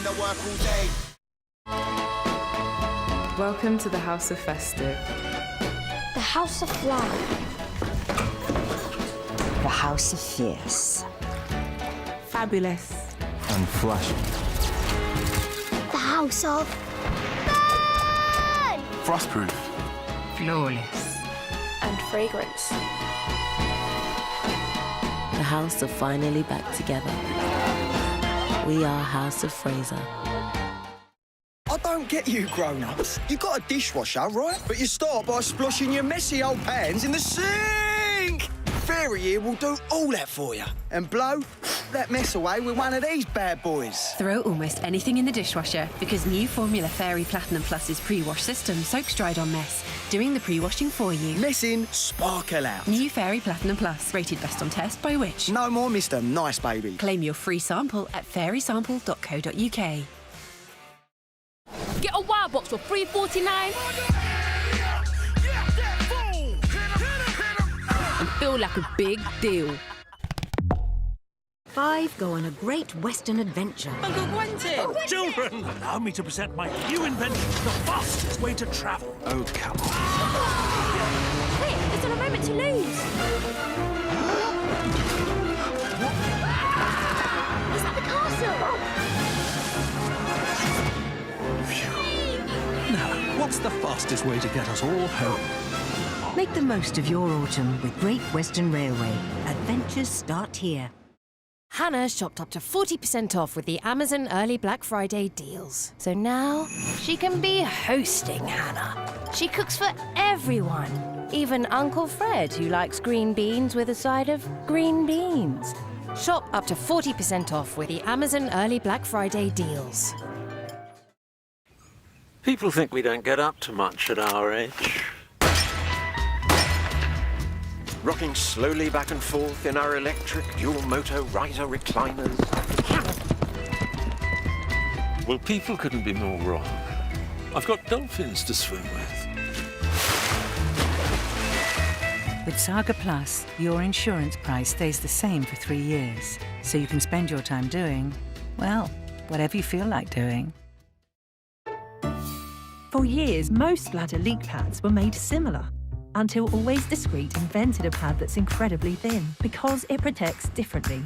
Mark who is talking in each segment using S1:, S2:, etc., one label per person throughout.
S1: I work all day.
S2: Welcome to the House of Festive.
S3: The House of Flower.
S4: The House of Fierce.
S2: Fabulous.
S5: And flashy.
S3: The House of...
S5: Frostproof.
S2: Flawless.
S3: And fragrance.
S6: The house are finally back together. We are House of Fraser.
S1: I don't get you grown-ups. You got a dishwasher, right? But you start by sploshing your messy old pans in the sink. Fairy here will do all that for you. And blow that mess away with one of these bad boys.
S7: Throw almost anything in the dishwasher because new Formula Fairy Platinum Plus's pre-wash system soaks Dry-On mess, doing the pre-washing for you.
S1: Mess in, sparkle out.
S7: New Fairy Platinum Plus, rated best on test by Which?
S1: No more Mr. Nice Baby.
S7: Claim your free sample at fairysample.co.uk.
S8: Get a wow box for $3.49 and feel like a big deal.
S4: 5 go on a great Western adventure.
S9: Uncle Quentin! Children, allow me to present my new invention, the fastest way to travel.
S5: Oh, come on.
S3: Quick, there's not a moment to lose. Is that the castle?
S9: Now, what's the fastest way to get us all home?
S4: Make the most of your autumn with Great Western Railway. Adventures start here.
S10: Hannah shopped up to 40% off with the Amazon Early Black Friday deals. So now she can be hosting Hannah. She cooks for everyone, even Uncle Fred, who likes green beans with a side of green beans. Shop up to 40% off with the Amazon Early Black Friday deals.
S11: People think we don't get up to much at our age.
S12: Rocking slowly back and forth in our electric dual-motor riser recliners.
S11: Well, people couldn't be more wrong. I've got dolphins to swim with.
S13: With Saga Plus, your insurance price stays the same for 3 years, so you can spend your time doing, well, whatever you feel like doing.
S14: For years, most bladder leak pads were made similar, until Always Discreet invented a pad that's incredibly thin because it protects differently,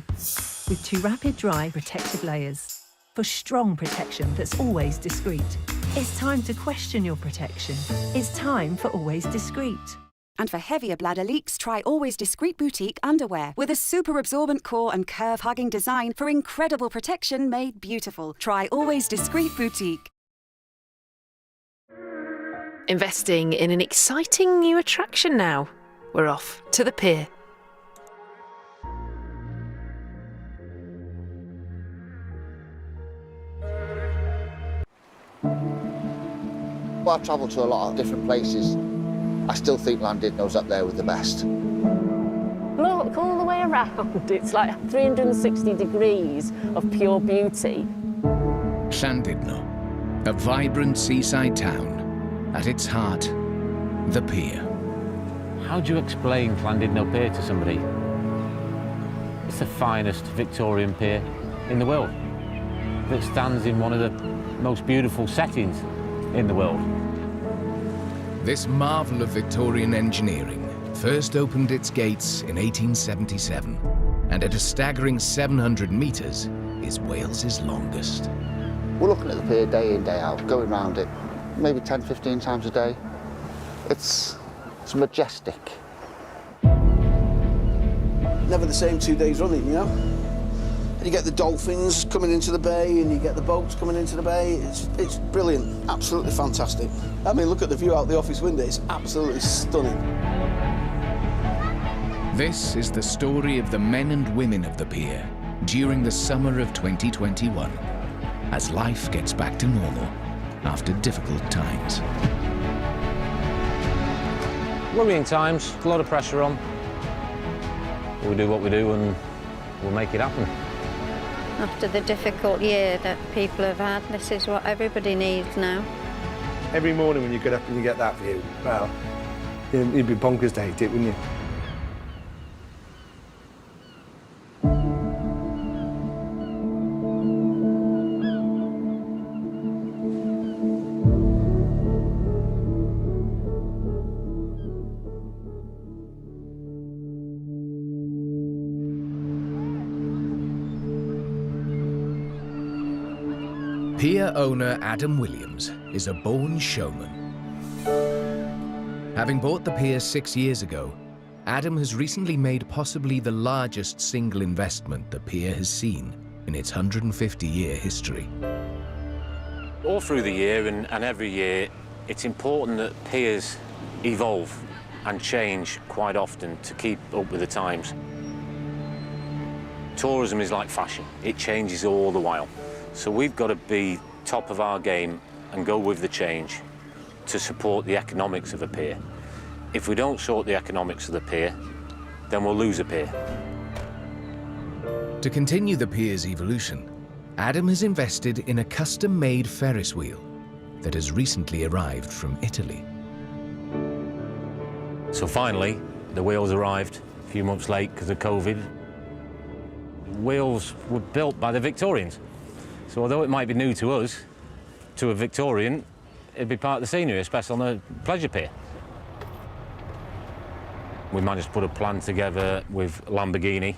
S14: with 2 rapid dry protective layers for strong protection that's always discreet. It's time to question your protection. It's time for Always Discreet.
S15: And for heavier bladder leaks, try Always Discreet Boutique underwear with a super absorbent core and curve-hugging design for incredible protection made beautiful. Try Always Discreet Boutique.
S16: Investing in an exciting new attraction now. We're off to the pier.
S17: Well, I've travelled to a lot of different places. I still think Llandudno's up there with the best.
S18: Look all the way around. It's like 360 degrees of pure beauty.
S19: Llandudno, a vibrant seaside town. At its heart, the pier.
S20: How do you explain Llandudno Pier to somebody? It's the finest Victorian pier in the world that stands in one of the most beautiful settings in the world.
S19: This marvel of Victorian engineering first opened its gates in 1877, and at a staggering 700 metres is Wales's longest.
S17: We're looking at the pier day in, day out, going round it. Maybe 10, 15 times a day. It's majestic.
S6: Never the same 2 days running, you know? And you get the dolphins coming into the bay and you get the boats coming into the bay. It's brilliant, absolutely fantastic. I mean, look at the view out the office window, it's absolutely stunning.
S19: This is the story of the men and women of the pier during the summer of 2021, as life gets back to normal after difficult times.
S20: Worrying times, a lot of pressure on. We'll do what we do and we'll make it happen.
S3: After the difficult year that people have had, this is what everybody needs now.
S5: Every morning when you get up and you get that view, well, you'd be bonkers to hate it, wouldn't you?
S19: Pier owner Adam Williams is a born showman. Having bought the pier 6 years ago, Adam has recently made possibly the largest single investment the pier has seen in its 150-year history.
S20: All through the year and every year, it's important that piers evolve and change quite often to keep up with the times. Tourism is like fashion. It changes all the while. So we've got to be top of our game and go with the change to support the economics of a pier. If we don't sort the economics of the pier, then we'll lose a pier.
S19: To continue the pier's evolution, Adam has invested in a custom-made Ferris wheel that has recently arrived from Italy.
S20: So finally, the wheels arrived a few months late because of COVID. Wheels were built by the Victorians. So although it might be new to us, to a Victorian, it'd be part of the scenery, especially on the pleasure pier. We managed to put a plan together with Lamborghini,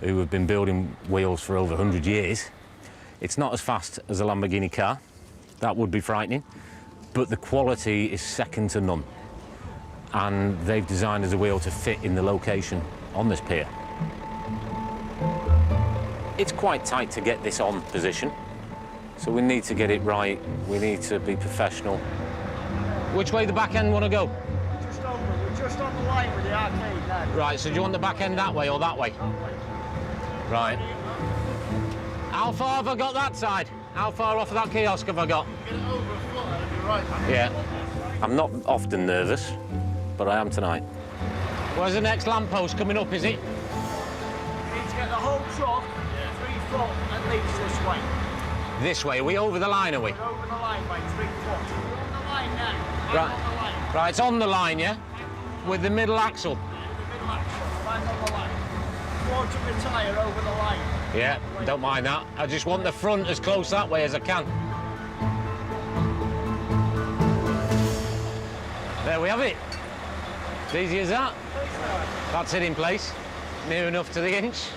S20: who have been building wheels for over 100 years. It's not as fast as a Lamborghini car. That would be frightening. But the quality is second to none. And they've designed as a wheel to fit in the location on this pier. It's quite tight to get this on position, so we need to get it right. We need to be professional. Which way the back end want to go?
S21: Just over. We're just on the line with the arcade now.
S20: Right, so do you want the back end that way or that way?
S21: That way.
S20: Right. How far have I got that side? How far off of that kiosk have I got?
S21: Get it over a foot and it'll be right.
S20: Yeah. I'm not often nervous, but I am tonight. Where's the next lamppost coming up, is it?
S21: You need to get the whole truck 3 foot at least this way.
S20: This way? Are we over the line, are we?
S21: We're over the line by 3 foot. We're on the line now.
S20: Right.
S21: On the line.
S20: Right, it's on the line, yeah? With the middle axle.
S21: Yeah, the middle axle, bang on the line. Quarter of the tyre over the line.
S20: Yeah, don't mind that. I just want the front as close that way as I can. There we have it. As easy as that. That's it in place. Near enough to the inch.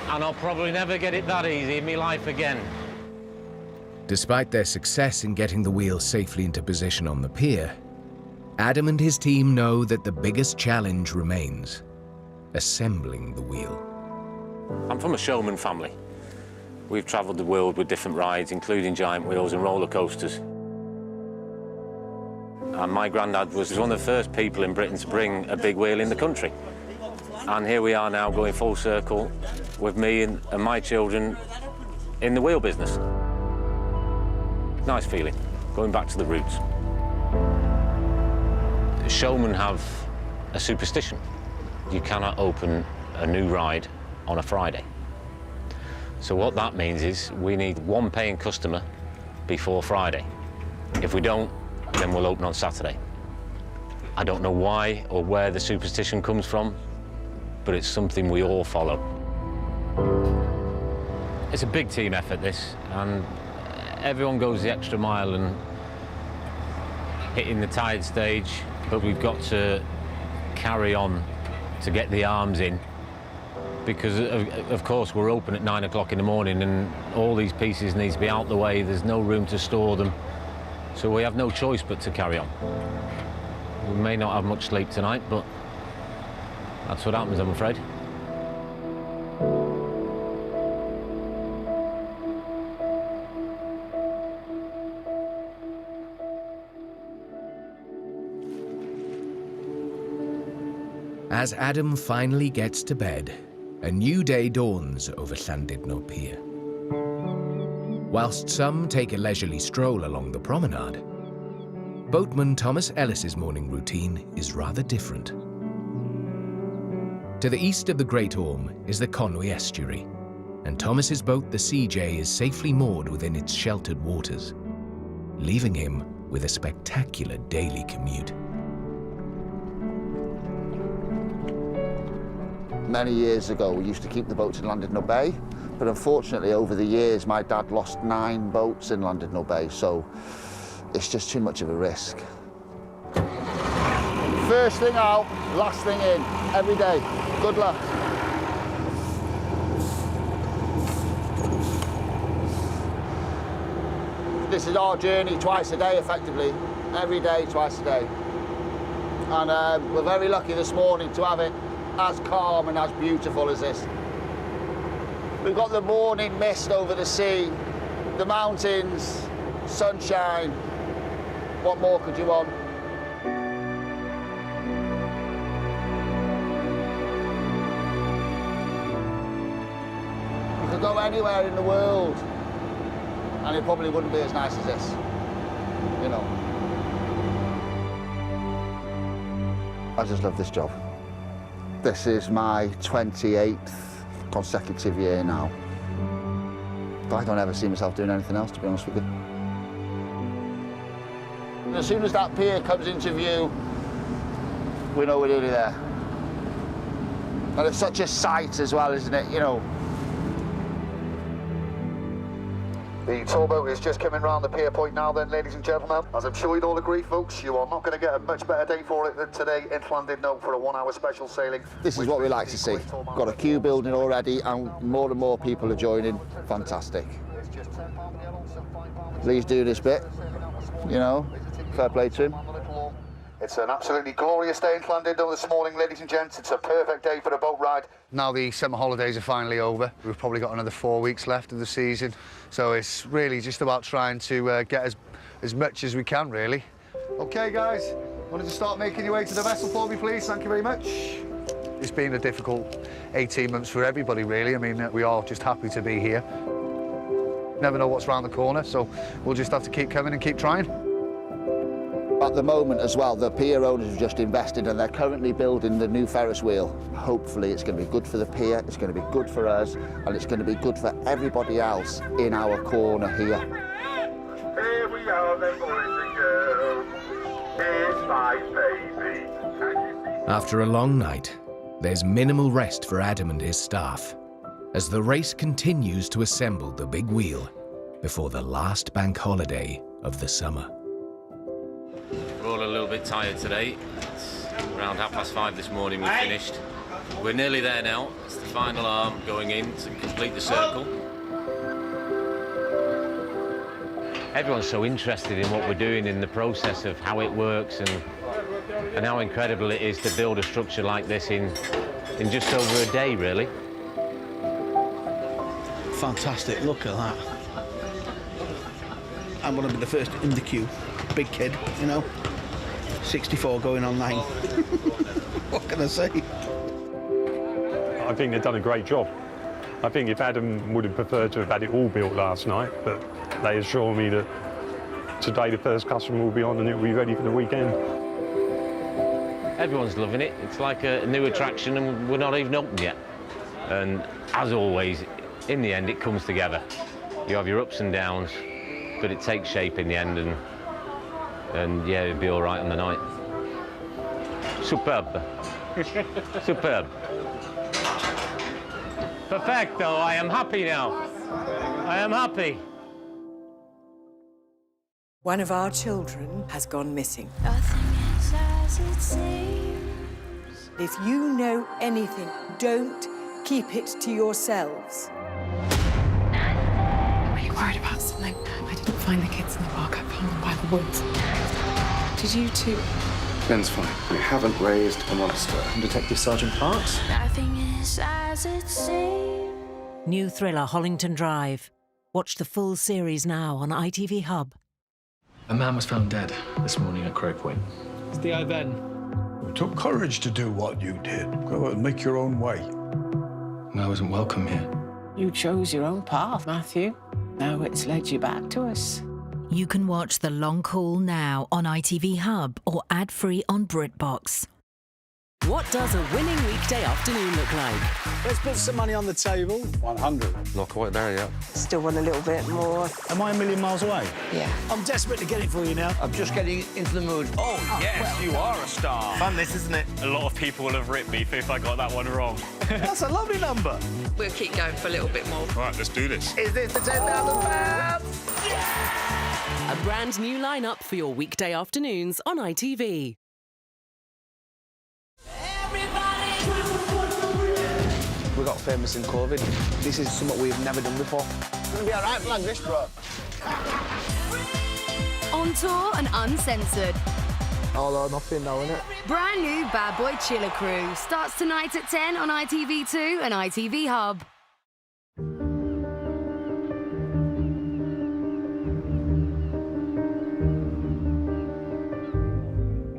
S20: And I'll probably never get it that easy in my life again.
S19: Despite their success in getting the wheel safely into position on the pier, Adam and his team know that the biggest challenge remains: assembling the wheel.
S20: I'm from a showman family. We've travelled the world with different rides, including giant wheels and roller coasters. And my granddad was one of the first people in Britain to bring a big wheel in the country. And here we are now going full circle with me and my children in the wheel business. Nice feeling, going back to the roots. Showmen have a superstition. You cannot open a new ride on a Friday. So what that means is we need one paying customer before Friday. If we don't, then we'll open on Saturday. I don't know why or where the superstition comes from, but it's something we all follow. It's a big team effort, this, and everyone goes the extra mile and hitting the tired stage, but we've got to carry on to get the arms in, because of course we're open at 9 o'clock in the morning and all these pieces need to be out the way. There's no room to store them, so we have no choice but to carry on. We may not have much sleep tonight, but that's what happens, I'm afraid.
S19: As Adam finally gets to bed, a new day dawns over Llandudno Pier. Whilst some take a leisurely stroll along the promenade, boatman Thomas Ellis's morning routine is rather different. To the east of the Great Orme is the Conwy estuary, and Thomas's boat, the CJ, is safely moored within its sheltered waters, leaving him with a spectacular daily commute.
S17: Many years ago, we used to keep the boats in Llandudno Bay, but unfortunately, over the years, my dad lost 9 boats in Llandudno Bay, so it's just too much of a risk. First thing out, last thing in, every day. Good luck. This is our journey twice a day, effectively. Every day, twice a day. And we're very lucky this morning to have it as calm and as beautiful as this. We've got the morning mist over the sea, the mountains, sunshine. What more could you want? You could go anywhere in the world and it probably wouldn't be as nice as this, you know. I just love this job. This is my 28th consecutive year now. I don't ever see myself doing anything else, to be honest with you. As soon as that pier comes into view, we know we're nearly there. And it's such a sight as well, isn't it, you know?
S2: The tour boat is just coming round the pier point now then, ladies and gentlemen. As I'm sure you'd all agree, folks, you are not going to get a much better day for it than today in Llandudno for a 1-hour special sailing.
S17: This is what we like to see. Got a queue building already and more and more people are joining. Fantastic. Lee's doing his bit, you know, fair play to him.
S2: It's an absolutely glorious day in Llandudno this morning, ladies and gents. It's a perfect day for a boat ride.
S5: Now the summer holidays are finally over. We've probably got another 4 weeks left of the season. So it's really just about trying to get as much as we can, really. OK, guys, wanted to start making your way to the vessel for me, please. Thank you very much. It's been a difficult 18 months for everybody, really. I mean, we are just happy to be here. Never know what's around the corner, so we'll just have to keep coming and keep trying.
S17: At the moment as well, the pier owners have just invested and they're currently building the new Ferris wheel. Hopefully it's going to be good for the pier, it's going to be good for us, and it's going to be good for everybody else in our corner here.
S2: Here we are then, boys and girls. Here's my baby.
S19: After a long night, there's minimal rest for Adam and his staff as the race continues to assemble the big wheel before the last bank holiday of the summer.
S20: We're all a little bit tired today. It's around 5:30 this morning we finished. We're nearly there now. It's the final arm going in to complete the circle. Everyone's so interested in what we're doing, in the process of how it works and how incredible it is to build a structure like this in just over a day, really.
S6: Fantastic, look at that. I'm going to be the first in the queue. Big kid, you know. 64 going on 9. What can I say?
S22: I think they've done a great job. I think if Adam would have preferred to have had it all built last night, but they assure me that today the first customer will be on and it will be ready for the weekend.
S20: Everyone's loving it. It's like a new attraction and we're not even open yet. And as always, in the end, it comes together. You have your ups and downs, but it takes shape in the end and yeah, it'll be all right on the night. Superb. Superb. Perfecto, I am happy now. I am happy.
S23: One of our children has gone missing.
S8: Nothing is as it seems.
S23: If you know anything, don't keep it to yourselves.
S24: Are you worried about something? I didn't find the kids in the park. I found them by the woods. Did you too?
S25: Ben's fine. We haven't raised a monster. Detective Sergeant Parks?
S8: Nothing is as it seems.
S4: New thriller Hollington Drive. Watch the full series now on ITV Hub.
S25: A man was found dead this morning at Crow Point.
S26: It's the event. It took courage to do what you did. Go out and make your own way.
S25: I wasn't welcome here.
S18: You chose your own path, Matthew. Now it's led you back to us.
S4: You can watch The Long Call now on ITV Hub or ad-free on BritBox.
S27: What does a winning weekday afternoon look like?
S6: Let's put some money on the table. 100.
S5: Not quite there yet.
S23: Still want a little bit more.
S6: Am I a million miles away?
S23: Yeah.
S6: I'm desperate to get it for you now.
S21: I'm just getting into the mood.
S9: Oh, yes, you are a star. Fun, this, isn't it? A lot of people will have ripped me if I got that one wrong.
S6: That's a lovely number.
S28: We'll keep going for a little bit more.
S9: Right, let's do this.
S21: Is this the £10,000?
S27: A brand new lineup for your weekday afternoons on ITV.
S6: We got famous in COVID. This is something we've never done before.
S21: It's going to be all right like this, bro.
S1: on tour and uncensored.
S7: All or nothing now, innit?
S1: Brand new Bad Boy Chiller Crew starts tonight at 10 on ITV2 and ITV Hub.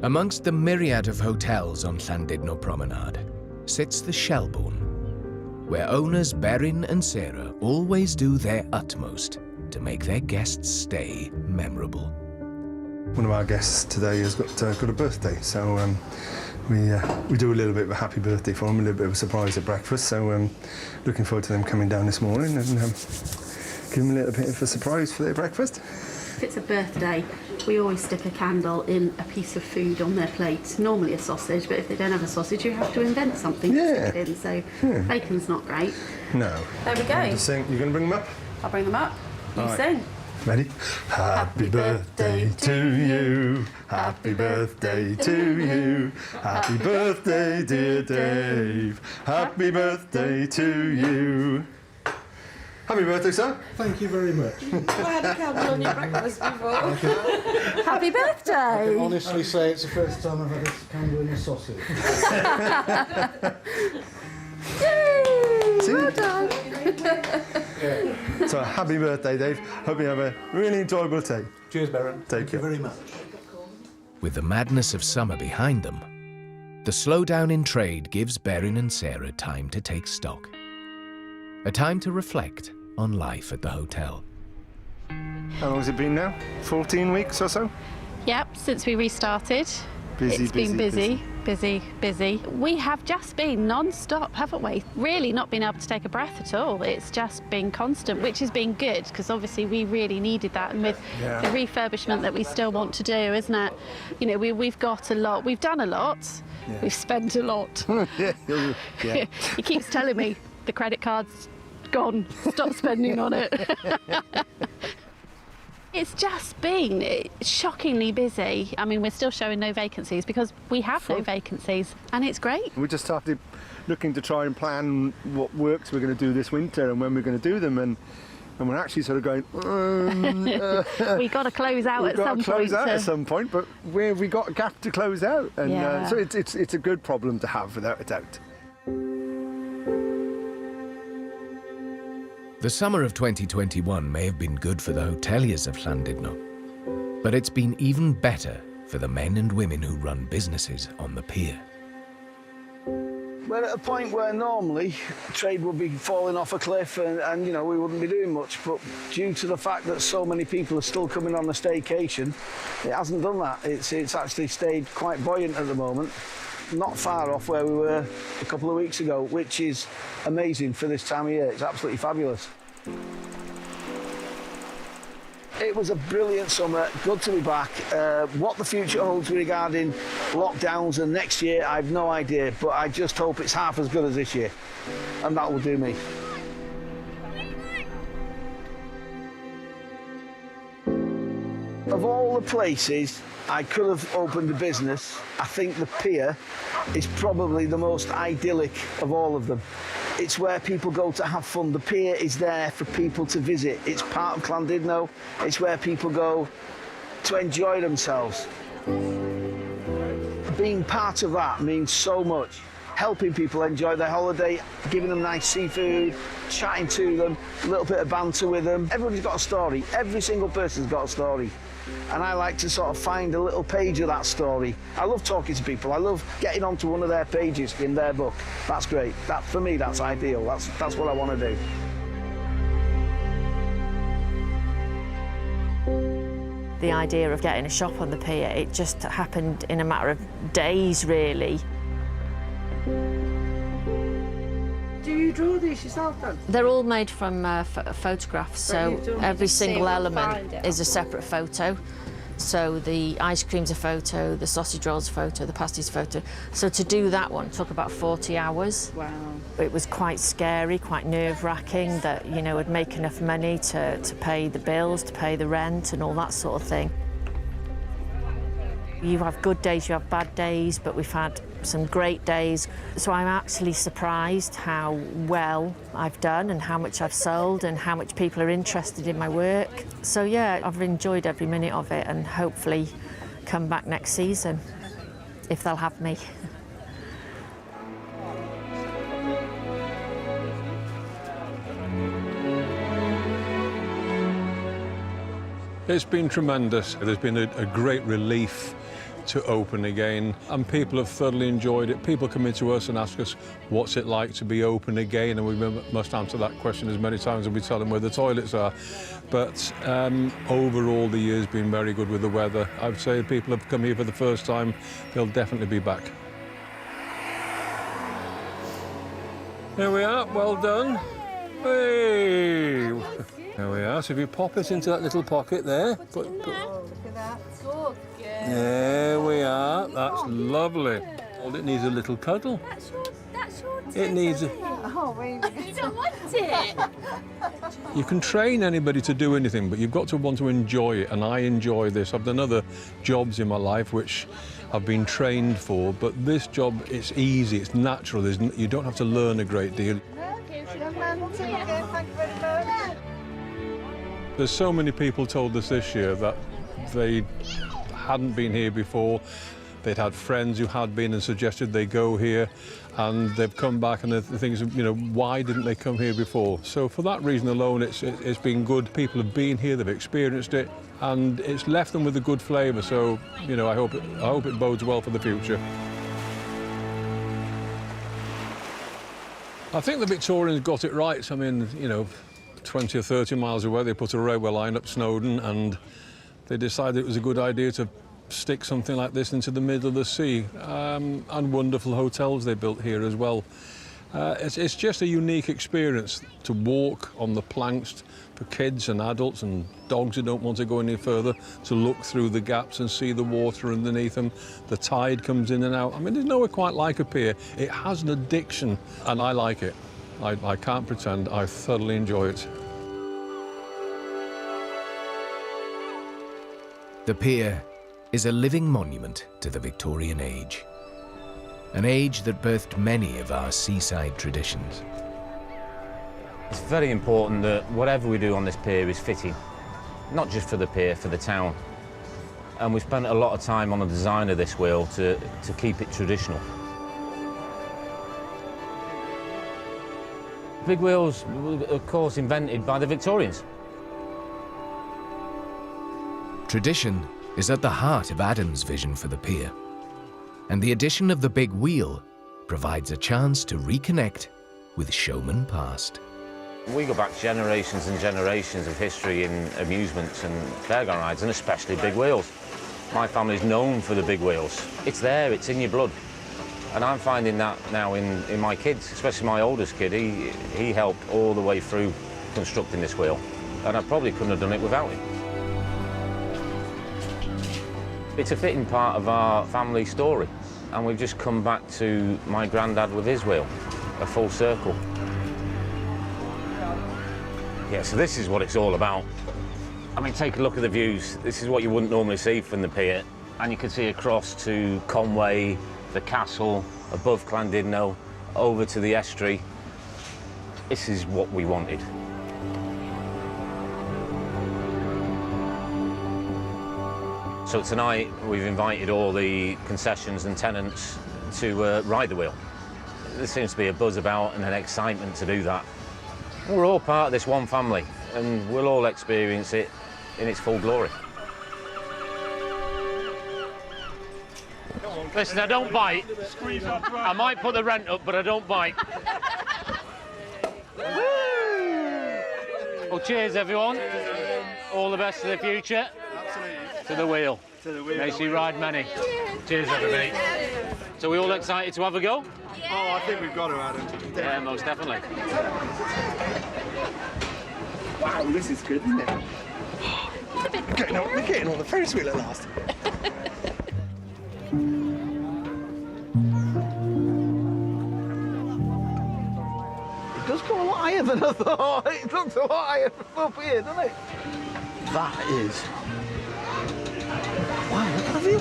S19: Amongst the myriad of hotels on Llandudno Promenade sits the Shelbourne, where owners Berin and Sarah always do their utmost to make their guests' stay memorable.
S26: One of our guests today has got a birthday, so we do a little bit of a happy birthday for him, a little bit of a surprise at breakfast. So looking forward to them coming down this morning and give them a little bit of a surprise for their breakfast.
S10: If it's a birthday, we always stick a candle in a piece of food on their plate, normally a sausage, but if they don't have a sausage, you have to invent something to stick it in, so bacon's not great.
S26: No.
S10: There we go.
S26: You just sing. You going to bring them up?
S10: I'll bring them up. You
S26: All right.
S10: sing.
S26: Ready? Happy birthday to you. Happy birthday to you. Happy birthday, dear Dave. Happy birthday to you. Happy birthday, sir.
S11: Thank you very much.
S10: I had a candle on your breakfast before. Happy
S11: I
S10: birthday!
S11: can honestly say it's the first time I've had a candle in a sausage.
S10: Yay! Well done.
S26: So happy birthday, Dave. Hope you have a really enjoyable day.
S11: Cheers, Baron.
S26: Thank you
S11: very much.
S19: With the madness of summer behind them, the slowdown in trade gives Berin and Sarah time to take stock. A time to reflect on life at the hotel.
S26: How long has it been now? 14 weeks or so?
S10: Yep, since we restarted. It's been busy. We have just been non-stop, haven't we? Really not been able to take a breath at all. It's just been constant, which has been good, because obviously we really needed that. And with the refurbishment that we still want to do, isn't it? You know, we've got a lot. We've done a lot. Yeah. We've spent a lot.
S26: Yeah.
S10: He keeps telling me the credit card's gone. Stop spending on it. It's just been shockingly busy. I mean, we're still showing no vacancies because we have no vacancies, and it's great.
S26: We just started looking to try and plan what works we're going to do this winter and when we're going to do them, and we're actually sort of going,
S10: we got to close out at some point.
S26: We've got to close out at some point, but where have we got a gap to close out? And so it's a good problem to have, without a doubt.
S19: The summer of 2021 may have been good for the hoteliers of Llandudno, but it's been even better for the men and women who run businesses on the pier.
S6: We're at a point where normally trade would be falling off a cliff and you know, we wouldn't be doing much, but due to the fact that so many people are still coming on the staycation, it hasn't done that. It's actually stayed quite buoyant at the moment. Not far off where we were a couple of weeks ago, which is amazing for this time of year. It's absolutely fabulous. It was a brilliant summer, good to be back. What the future holds regarding lockdowns and next year, I've no idea, but I just hope it's half as good as this year, and that will do me. Of all the places I could have opened a business, I think the pier is probably the most idyllic of all of them. It's where people go to have fun. The pier is there for people to visit. It's part of Llandudno. It's where people go to enjoy themselves. Being part of that means so much. Helping people enjoy their holiday, giving them nice seafood, chatting to them, a little bit of banter with them. Everybody's got a story. Every single person's got a story. And I like to sort of find a little page of that story. I love talking to people. I love getting onto one of their pages in their book. That's great. That, for me, that's ideal. That's what I want to do.
S18: The idea of getting a shop on the pier, it just happened in a matter of days, really.
S10: Do you draw these yourself then?
S18: They're all made from photographs, so every single element is a separate photo. So the ice cream's a photo, the sausage roll's a photo, the pasti's a photo. So to do that one took about 40 hours.
S10: Wow.
S18: It was quite scary, quite nerve-wracking that, you know, I'd make enough money to pay the bills, to pay the rent and all that sort of thing. You have good days, you have bad days, but we've had some great days. So I'm actually surprised how well I've done and how much I've sold and how much people are interested in my work. So yeah, I've enjoyed every minute of it and hopefully come back next season, if they'll have me.
S2: It's been tremendous. There's been a great relief to open again, and people have thoroughly enjoyed it. People come into us and ask us, what's it like to be open again? And we must answer that question as many times as we tell them where the toilets are. But overall, the year's been very good with the weather. I'd say if people have come here for the first time, they'll definitely be back. There we are, well done. Hey! There we are, so if you pop it into that little pocket there.
S24: Look at that, so good.
S2: There we are, that's lovely. All it needs a little cuddle.
S24: That's your
S2: It needs a...
S24: Oh, wait. I don't want it.
S2: You can train anybody to do anything, but you've got to want to enjoy it, and I enjoy this. I've done other jobs in my life which I've been trained for, but this job, it's easy, it's natural. You don't have to learn a great deal.
S24: Thank you very much.
S2: There's so many people told us this year that they hadn't been here before. They'd had friends who had been and suggested they go here, and they've come back and the things, you know, why didn't they come here before? So for that reason alone, it's been good. People have been here, they've experienced it, and it's left them with a good flavour. So, you know, I hope it bodes well for the future. I think the Victorians got it right. I mean, you know, 20 or 30 miles away, they put a railway line up Snowdon, and they decided it was a good idea to stick something like this into the middle of the sea. And wonderful hotels they built here as well. It's just a unique experience to walk on the planks for kids and adults and dogs who don't want to go any further, to look through the gaps and see the water underneath them. The tide comes in and out. I mean, there's nowhere quite like a pier. It has an addiction, and I like it. I can't pretend. I thoroughly enjoy it.
S19: The pier is a living monument to the Victorian age, an age that birthed many of our seaside traditions.
S20: It's very important that whatever we do on this pier is fitting, not just for the pier, for the town. And we spent a lot of time on the design of this wheel to keep it traditional. Big wheels were, of course, invented by the Victorians.
S19: Tradition is at the heart of Adam's vision for the pier, and the addition of the big wheel provides a chance to reconnect with showman past.
S20: We go back generations and generations of history in amusements and fairground rides, and especially big wheels. My family's known for the big wheels. It's there, it's in your blood. And I'm finding that now in my kids, especially my oldest kid. He helped all the way through constructing this wheel, and I probably couldn't have done it without him. It's a fitting part of our family story, and we've just come back to my granddad with his wheel, a full circle. Yeah, so this is what it's all about. I mean, take a look at the views. This is what you wouldn't normally see from the pier, and you can see across to Conway, the castle, above Llandudno, over to the estuary. This is what we wanted. So tonight we've invited all the concessions and tenants to ride the wheel. There seems to be a buzz about and an excitement to do that. We're all part of this one family, and we'll all experience it in its full glory. Listen, I don't bite. I might put the rent up, but I don't bite. Well, cheers, everyone. All the best for the future.
S21: Absolutely.
S20: To the wheel.
S21: To the wheel.
S20: May she ride many. Cheers, everybody. So we all excited to have a go?
S21: Yeah. Oh, I think we've got to, Adam.
S20: Yeah, most definitely.
S21: Wow, this is good, isn't it? We're getting on the Ferris wheel at last. It does go a lot higher than I thought. It looks a lot higher from up here, doesn't it? That is... Wow, look at the view.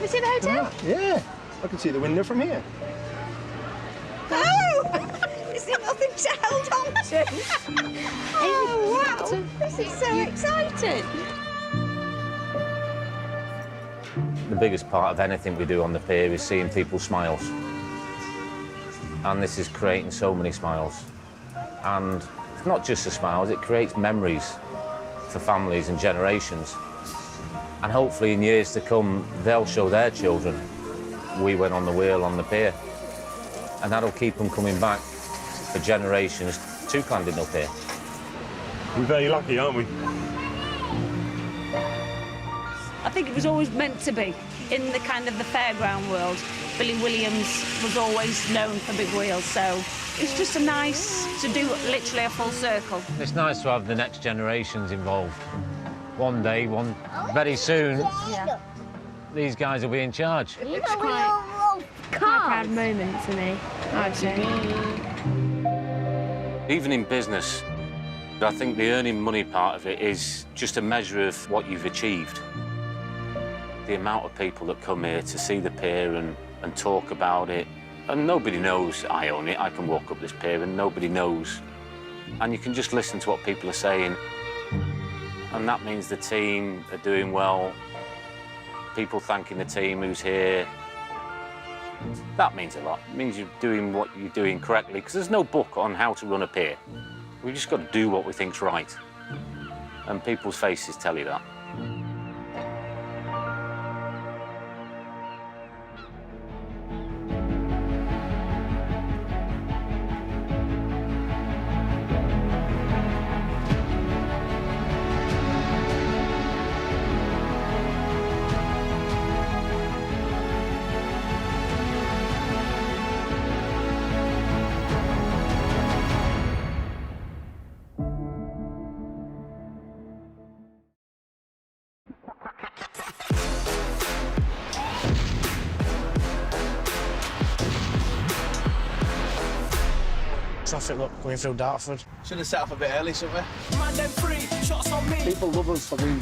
S10: Is it the hotel?
S25: Yeah, I can see the window from here.
S3: Oh! Is there nothing to hold on to? Oh, wow! This is so exciting.
S20: The biggest part of anything we do on the pier is seeing people's smiles. And this is creating so many smiles. And it's not just the smiles, it creates memories for families and generations. And hopefully in years to come, they'll show their children we went on the wheel on the pier. And that'll keep them coming back for generations to Llandudno Pier.
S12: We're very lucky, aren't we?
S3: I think it was always meant to be. In the kind of the fairground world, Billy Williams was always known for big wheels, so it's just nice to do literally a full circle.
S20: It's nice to have the next generations involved. One day, very soon, these guys will be in charge.
S10: It's quite a proud moment for me, I'd say.
S20: Even in business, I think the earning money part of it is just a measure of what you've achieved. The amount of people that come here to see the pier and talk about it, and nobody knows I own it. I can walk up this pier and nobody knows. And you can just listen to what people are saying. And that means the team are doing well, people thanking the team who's here. That means a lot. It means you're doing what you're doing correctly, because there's no book on how to run a pier. We've just got to do what we think's right. And people's faces tell you that.
S21: Traffic look going through Dartford.
S6: Should have set off a bit early, shouldn't we?
S21: People love us for being